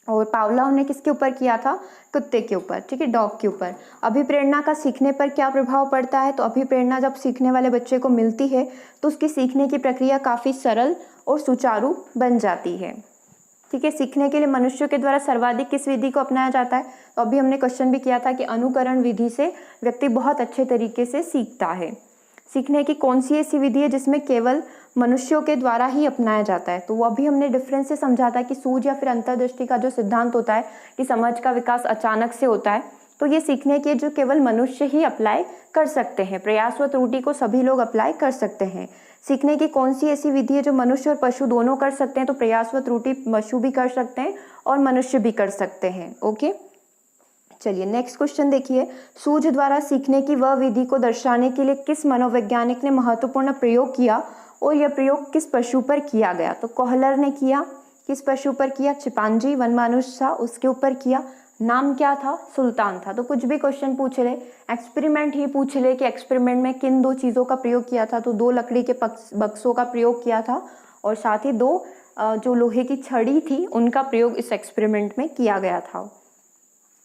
और पावलोव ने किसके ऊपर किया था? कुत्ते के ऊपर। ठीक है, डॉग के ऊपर। अभिप्रेरणा का सीखने पर क्या प्रभाव पड़ता है? तो अभिप्रेरणा जब सीखने वाले बच्चे को मिलती है तो उसकी सीखने की प्रक्रिया काफ़ी सरल और सुचारू बन जाती है। ठीक है, सीखने के लिए मनुष्यों के द्वारा सर्वाधिक किस विधि को अपनाया जाता है? तो अभी हमने क्वेश्चन भी किया था कि अनुकरण विधि से व्यक्ति बहुत अच्छे तरीके से सीखता है। सीखने की कौन सी ऐसी विधि है जिसमें केवल मनुष्यों के द्वारा ही अपनाया जाता है? तो वो अभी हमने डिफरेंस से समझा था कि सूझ या फिर अंतर्दृष्टि का जो सिद्धांत होता है कि समझ का विकास अचानक से होता है, तो ये सीखने के जो केवल मनुष्य ही अप्लाई कर सकते हैं। प्रयास व त्रुटि को सभी लोग अप्लाई कर सकते हैं। सीखने की कौन सी ऐसी विधि है जो मनुष्य और पशु दोनों कर सकते हैं? तो प्रयास व त्रुटि पशु भी कर सकते हैं और मनुष्य भी कर सकते हैं। ओके, चलिए नेक्स्ट क्वेश्चन देखिए, सूझ द्वारा सीखने की वह विधि को दर्शाने के लिए किस मनोवैज्ञानिक ने महत्वपूर्ण प्रयोग किया और यह प्रयोग किस पशु पर किया गया? तो कोहलर ने किया। किस पशु पर किया? चिंपांजी, वनमानुष था उसके ऊपर किया। नाम क्या था? सुल्तान था। तो कुछ भी क्वेश्चन पूछ ले, एक्सपेरिमेंट ही पूछ ले कि एक्सपेरिमेंट में किन दो चीज़ों का प्रयोग किया था? तो 2 लकड़ी के बक्सों का प्रयोग किया था और साथ ही 2 जो लोहे की छड़ी थी उनका प्रयोग इस एक्सपेरिमेंट में किया गया था।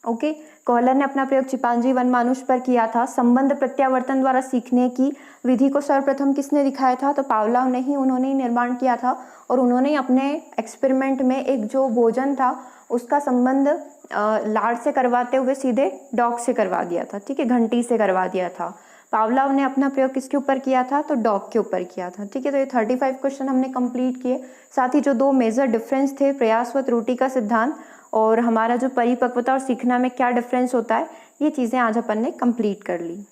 ओके, कोहलर ने अपना प्रयोग चिंपांजी वनमानुष पर किया था। संबंध प्रत्यावर्तन द्वारा सीखने की विधि को सर्वप्रथम किसने दिखाया था? तो पावलोव ने ही, उन्होंने ही निर्माण किया था और उन्होंने अपने एक्सपेरिमेंट में एक जो भोजन था उसका संबंध लाड़ से करवाते हुए सीधे डॉग से करवा दिया था। ठीक है, घंटी से करवा दिया था। पावलोव ने अपना प्रयोग किसके ऊपर किया था? तो डॉग के ऊपर किया था। ठीक है, तो ये 35 क्वेश्चन हमने कंप्लीट किए। साथ ही जो 2 मेजर डिफरेंस थे, प्रयास व त्रुटि का सिद्धांत और हमारा जो परिपक्वता और सीखना में क्या डिफरेंस होता है, ये चीज़ें आज अपन ने कंप्लीट कर ली।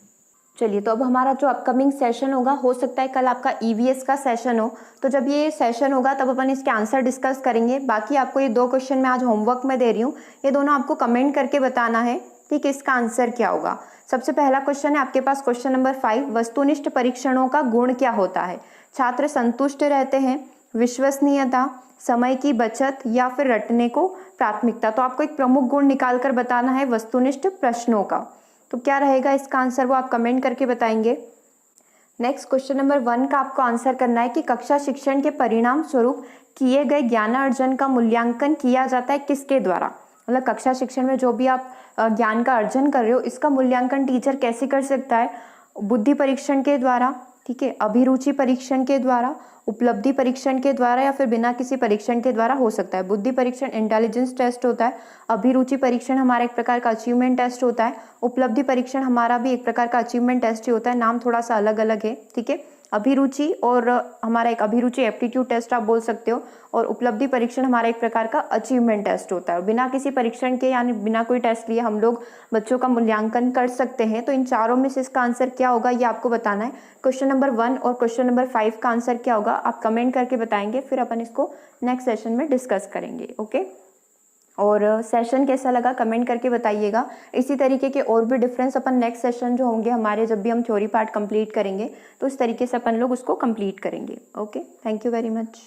चलिए, तो अब हमारा जो अपकमिंग सेशन होगा, हो सकता है कल आपका ईवीएस का सेशन हो, तो जब ये सेशन होगा तब अपन इसके आंसर डिस्कस करेंगे। बाकी आपको ये 2 क्वेश्चन मैं आज होमवर्क में दे रही हूँ, ये दोनों आपको कमेंट करके बताना है। ठीक है, इसका आंसर क्या होगा? सबसे पहला क्वेश्चन है आपके पास, क्वेश्चन नंबर 5, वस्तुनिष्ठ परीक्षणों का गुण क्या होता है? छात्र संतुष्ट रहते हैं, विश्वसनीयता, समय की बचत या फिर रटने को प्राथमिकता। तो आपको एक प्रमुख गुण निकाल कर बताना है वस्तुनिष्ठ प्रश्नों का। तो क्या रहेगा इसका आंसर, वो आप कमेंट करके बताएंगे। नेक्स्ट क्वेश्चन नंबर 1 का आपको आंसर करना है कि कक्षा शिक्षण के परिणाम स्वरूप किए गए ज्ञानार्जन का मूल्यांकन किया जाता है किसके द्वारा? मतलब कक्षा शिक्षण में जो भी आप ज्ञान का अर्जन कर रहे हो, इसका मूल्यांकन टीचर कैसे कर सकता है? बुद्धि परीक्षण के द्वारा, ठीक है, अभिरुचि परीक्षण के द्वारा, उपलब्धि परीक्षण के द्वारा या फिर बिना किसी परीक्षण के द्वारा हो सकता है। बुद्धि परीक्षण इंटेलिजेंस टेस्ट होता है, अभिरुचि परीक्षण हमारा एक प्रकार का अचीवमेंट टेस्ट होता है, उपलब्धि परीक्षण हमारा भी एक प्रकार का अचीवमेंट टेस्ट ही होता है, नाम थोड़ा सा अलग अलग है। ठीक है, अभिरुचि और हमारा एक अभिरुचि एप्टीट्यूड टेस्ट आप बोल सकते हो, और उपलब्धि परीक्षण हमारा एक प्रकार का अचीवमेंट टेस्ट होता है। बिना किसी परीक्षण के यानी बिना कोई टेस्ट लिए हम लोग बच्चों का मूल्यांकन कर सकते हैं। तो इन चारों में से इसका आंसर क्या होगा ये आपको बताना है। क्वेश्चन नंबर 1 और क्वेश्चन नंबर 5 का आंसर क्या होगा आप कमेंट करके बताएंगे, फिर अपन इसको नेक्स्ट सेशन में डिस्कस करेंगे। ओके, और सेशन कैसा लगा कमेंट करके बताइएगा। इसी तरीके के और भी डिफरेंस अपन नेक्स्ट सेशन जो होंगे हमारे, जब भी हम थ्योरी पार्ट कंप्लीट करेंगे तो इस तरीके से अपन लोग उसको कंप्लीट करेंगे। Okay, thank you very much.